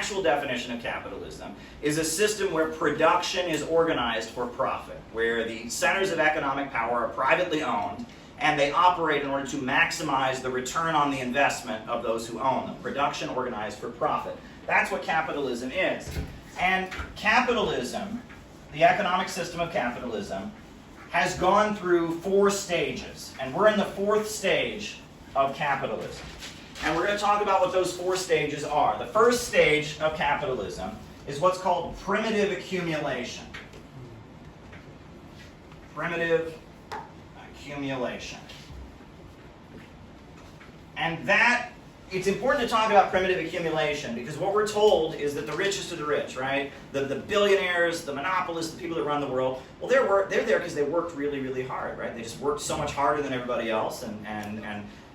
actual definition of capitalism is a system where production is organized for profit, where the centers of economic power are privately owned, and they operate in order to maximize the return on the investment of those who own them. Production organized for profit. That's what capitalism is. And capitalism, the economic system of capitalism, has gone through 4 stages. And we're in the 4th stage of capitalism. And we're going to talk about what those 4 stages are. The first stage of capitalism is what's called primitive accumulation. Primitive accumulation. And that, it's important to talk about primitive accumulation because what we're told is that the richest of the rich, right? The billionaires, the monopolists, the people that run the world, well, they're there because they worked really, really hard, right? They just worked so much harder than everybody else.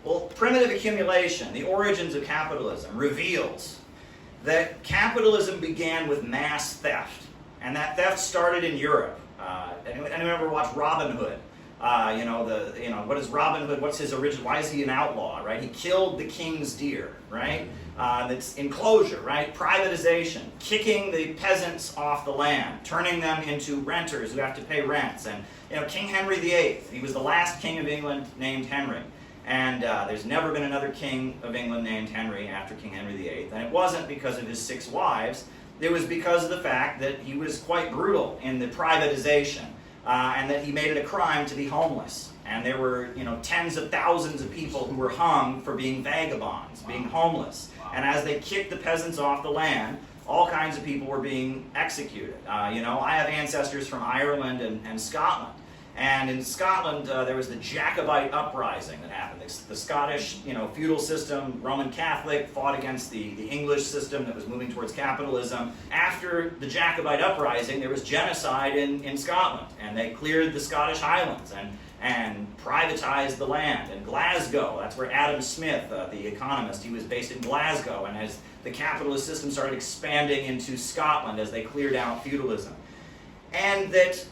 Well, primitive accumulation, the origins of capitalism, reveals that capitalism began with mass theft. And that theft started in Europe. Anyone ever watch Robin Hood? What is Robin Hood? What's his origin? Why is he an outlaw, right? He killed the king's deer, right? That's enclosure, right? Privatization, kicking the peasants off the land, turning them into renters who have to pay rents. And, King Henry VIII, he was the last king of England named Henry. And there's never been another king of England named Henry after King Henry VIII. And it wasn't because of his 6 wives. It was because of the fact that he was quite brutal in the privatization. And that he made it a crime to be homeless. And there were, tens of thousands of people who were hung for being vagabonds, being homeless. And as they kicked the peasants off the land, all kinds of people were being executed. I have ancestors from Ireland and Scotland. And in Scotland, there was the Jacobite uprising that happened. The Scottish, feudal system, Roman Catholic, fought against the English system that was moving towards capitalism. After the Jacobite uprising, there was genocide in Scotland, and they cleared the Scottish Highlands and privatized the land. And Glasgow, that's where Adam Smith, the economist, he was based in Glasgow. And as the capitalist system started expanding into Scotland as they cleared out feudalism, and that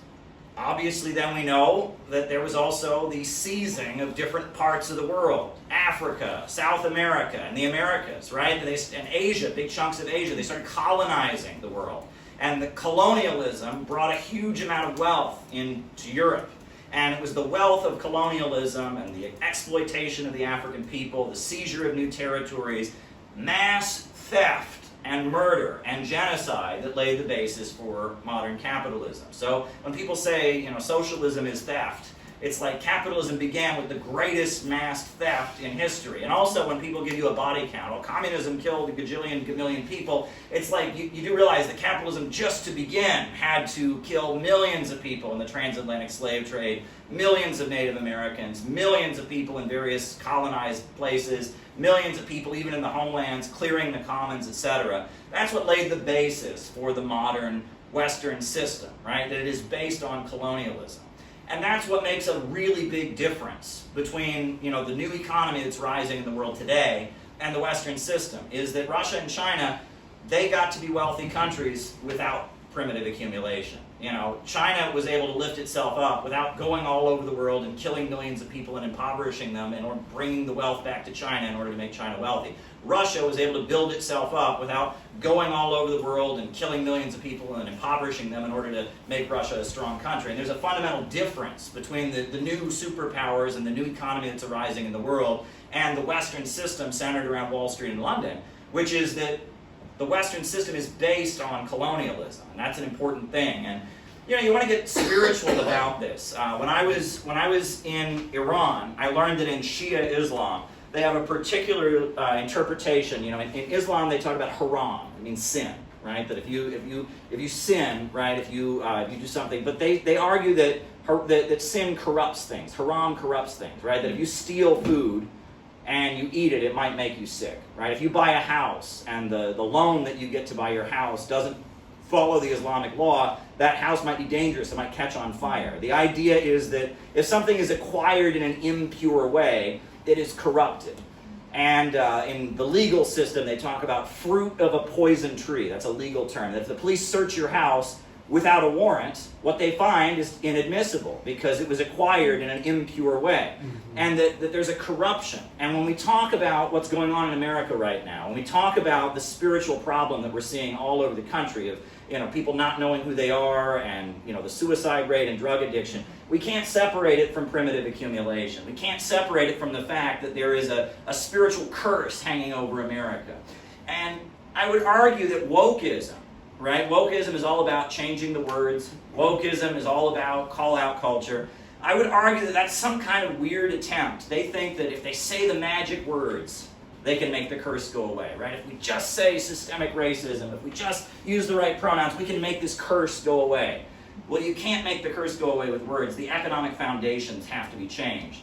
obviously, then we know that there was also the seizing of different parts of the world. Africa, South America, and the Americas, right? And Asia, big chunks of Asia. They started colonizing the world. And the colonialism brought a huge amount of wealth into Europe. And it was the wealth of colonialism and the exploitation of the African people, the seizure of new territories, mass theft, and murder and genocide that laid the basis for modern capitalism. So when people say, socialism is theft, it's like capitalism began with the greatest mass theft in history. And also when people give you a body count, well, communism killed a gajillion people, it's like you do realize that capitalism just to begin had to kill millions of people in the transatlantic slave trade, millions of Native Americans, millions of people in various colonized places, millions of people even in the homelands, clearing the commons, etc. That's what laid the basis for the modern Western system, right? That it is based on colonialism. And that's what makes a really big difference between, the new economy that's rising in the world today and the Western system, is that Russia and China, they got to be wealthy countries without primitive accumulation. China was able to lift itself up without going all over the world and killing millions of people and impoverishing them in order to bring the wealth back to China in order to make China wealthy. Russia was able to build itself up without going all over the world and killing millions of people and impoverishing them in order to make Russia a strong country. And there's a fundamental difference between the new superpowers and the new economy that's arising in the world and the Western system centered around Wall Street and London, which is that the Western system is based on colonialism, and that's an important thing. And you want to get spiritual about this. When I was in Iran, I learned that in Shia Islam they have a particular interpretation. In Islam they talk about haram. It means sin, right? That if you sin, right? If you do something, but they argue that sin corrupts things. Haram corrupts things, right? That if you steal food and you eat it, it might make you sick, right? If you buy a house and the loan that you get to buy your house doesn't follow the Islamic law, that house might be dangerous, it might catch on fire. The idea is that if something is acquired in an impure way, it is corrupted. And in the legal system, they talk about fruit of a poison tree. That's a legal term. If the police search your house, without a warrant, what they find is inadmissible because it was acquired in an impure way. And that there's a corruption. And when we talk about what's going on in America right now, when we talk about the spiritual problem that we're seeing all over the country of people not knowing who they are and the suicide rate and drug addiction, we can't separate it from primitive accumulation. We can't separate it from the fact that there is a spiritual curse hanging over America. And I would argue that wokeism, right? Wokeism is all about changing the words. Wokeism is all about call-out culture. I would argue that that's some kind of weird attempt. They think that if they say the magic words, they can make the curse go away, right? If we just say systemic racism, if we just use the right pronouns, we can make this curse go away. Well, you can't make the curse go away with words. The economic foundations have to be changed.